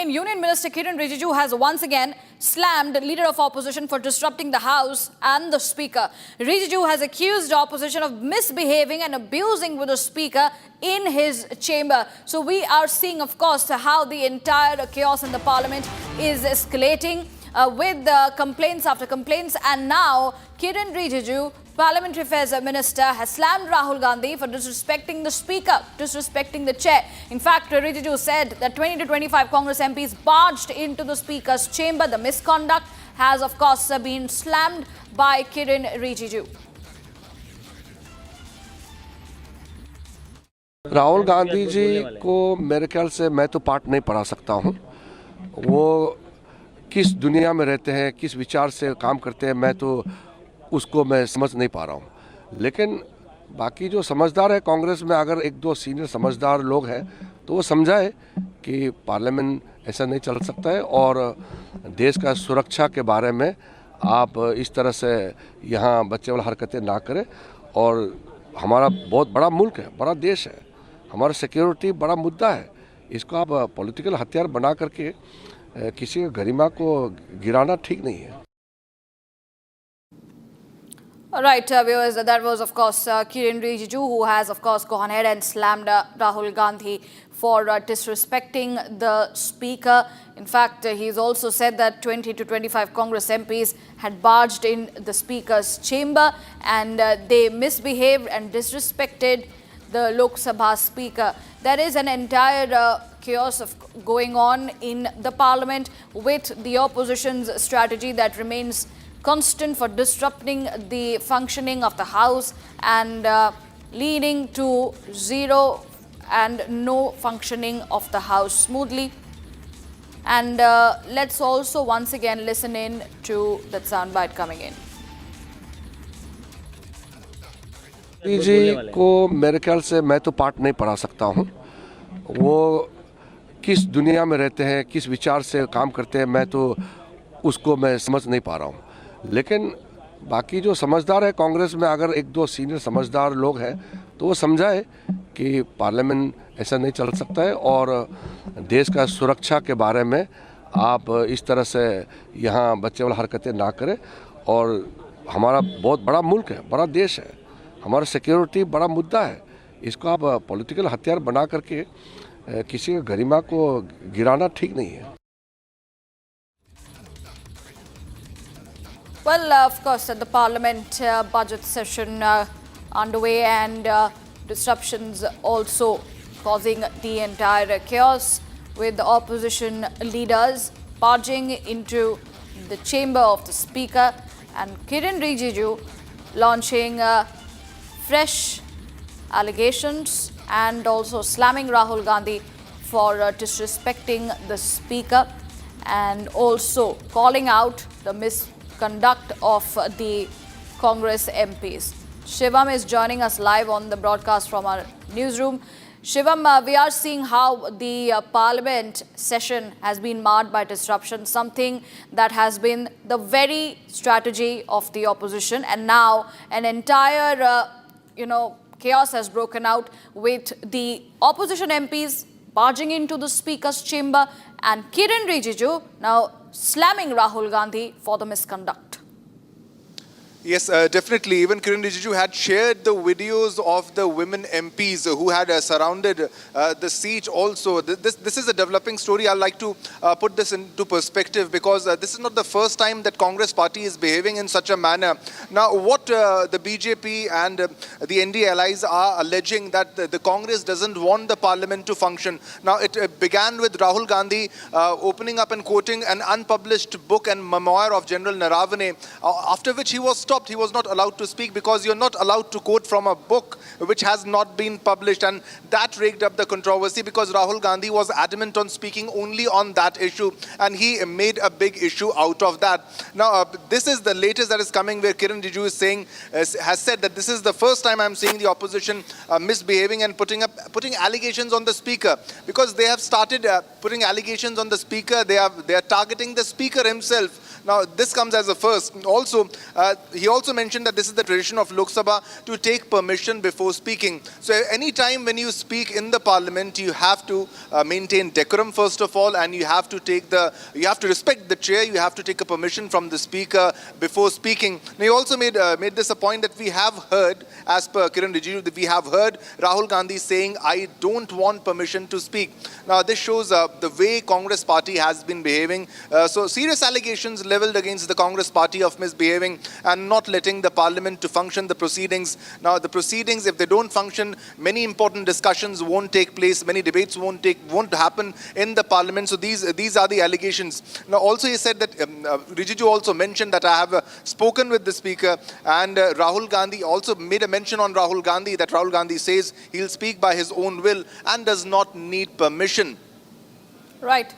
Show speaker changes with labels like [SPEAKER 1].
[SPEAKER 1] in, Union Minister Kiren Rijiju has once again slammed Leader of Opposition for disrupting the House and the Speaker. Rijiju has accused opposition of misbehaving and abusing with the Speaker in his chamber. So we are seeing, of course, how the entire chaos in the Parliament is escalating with complaints after complaints. And now Kiren Rijiju, Parliamentary Affairs Minister, has slammed Rahul Gandhi for disrespecting the Speaker, disrespecting the chair. In fact, Rijiju said that 20 to 25 Congress MPs barged into the Speaker's chamber. The misconduct has, of course, been slammed by Kiren Rijiju.
[SPEAKER 2] Rahul Gandhi ji को मेरे ख्याल से मैं तो पाठ नहीं पढ़ा सकता हूँ। वो किस दुनिया में रहते हैं, किस विचार से काम करते हैं, मैं तो उसको मैं समझ नहीं पा रहा हूँ। लेकिन बाकी जो समझदार है कांग्रेस में, अगर एक दो सीनियर समझदार लोग हैं तो वो समझाए कि पार्लियामेंट ऐसा नहीं चल सकता है और देश का सुरक्षा के बारे में आप इस तरह से यहाँ बच्चे वाला हरकतें ना करें। और हमारा बहुत बड़ा मुल्क है, बड़ा देश है, हमारा सिक्योरिटी बड़ा मुद्दा है। इसको आप पॉलिटिकल हथियार बना करके किसी की गरिमा को गिराना ठीक नहीं है।
[SPEAKER 1] All right, viewers, that was, of course, Kiren Rijiju, who has, of course, gone ahead and slammed Rahul Gandhi for disrespecting the Speaker. In fact, he's also said that 20 to 25 Congress MPs had barged in the Speaker's chamber and they misbehaved and disrespected the Lok Sabha Speaker. There is an entire chaos going on in the Parliament with the opposition's strategy that remains constant for disrupting the functioning of the House and leading to zero and no functioning of the House smoothly. And let's also once again listen in to that soundbite coming in.
[SPEAKER 2] जी को मेरे ख्याल से मैं तो पाठ नहीं पढ़ा सकता हूँ। वो किस दुनिया में रहते हैं, किस विचार से काम करते हैं, मैं तो उसको मैं समझ नहीं पा रहा हूँ। लेकिन बाकी जो समझदार है कांग्रेस में, अगर एक दो सीनियर समझदार लोग हैं तो वो समझाए कि पार्लियामेंट ऐसा नहीं चल सकता है और देश का सुरक्षा के बारे में आप इस तरह से यहाँ बच्चे वाला हरकतें ना करें। और हमारा बहुत बड़ा मुल्क है, बड़ा देश है, हमारा सिक्योरिटी बड़ा मुद्दा है। इसको आप पॉलिटिकल हथियार बना करके किसी की गरिमा को गिराना ठीक नहीं है।
[SPEAKER 1] Well, of course, the Parliament budget session underway and disruptions also causing the entire chaos with the opposition leaders barging into the chamber of the Speaker and Kiren Rijiju launching fresh allegations and also slamming Rahul Gandhi for disrespecting the Speaker and also calling out the misconduct of the Congress MPs. Shivam is joining us live on the broadcast from our newsroom. Shivam, we are seeing how the Parliament session has been marred by disruption, something that has been the very strategy of the opposition, and now an entire, chaos has broken out with the opposition MPs barging into the Speaker's chamber and Kiren Rijiju now slamming Rahul Gandhi for the misconduct.
[SPEAKER 3] Yes, definitely. Even Kiren Rijiju had shared the videos of the women MPs who had surrounded the seat also. This is a developing story. I'd like to put this into perspective because this is not the first time that Congress party is behaving in such a manner. Now, what the BJP and the NDA allies are alleging that the Congress doesn't want the parliament to function. Now, it began with Rahul Gandhi opening up and quoting an unpublished book and memoir of General Naravane, after which he was stopped. He was not allowed to speak because you're not allowed to quote from a book which has not been published, and that raked up the controversy because Rahul Gandhi was adamant on speaking only on that issue and he made a big issue out of that. Now this is the latest that is coming where Kiren Rijiju is saying, has said that this is the first time I'm seeing the opposition misbehaving and putting allegations on the speaker, because they have started putting allegations on the speaker. They are targeting the speaker himself Now, this comes as a first. Also, he also mentioned that this is the tradition of Lok Sabha to take permission before speaking. So, any time when you speak in the parliament, you have to maintain decorum first of all, and you have to respect the chair. You have to take a permission from the speaker before speaking. Now, he also made this a point that we have heard, as per Kiran Rijiju, that we have heard Rahul Gandhi saying, "I don't want permission to speak." Now, this shows the way Congress party has been behaving. So, serious allegations leveled against the Congress party of misbehaving and not letting the parliament to function, the proceedings. Now, the proceedings, if they don't function, many important discussions won't take place, many debates won't happen in the parliament. So, these are the allegations. Now, also he said that Rijiju also mentioned that I have spoken with the speaker, and Rahul Gandhi also made a mention on Rahul Gandhi, that Rahul Gandhi says he'll speak by his own will and does not need permission.
[SPEAKER 1] Right.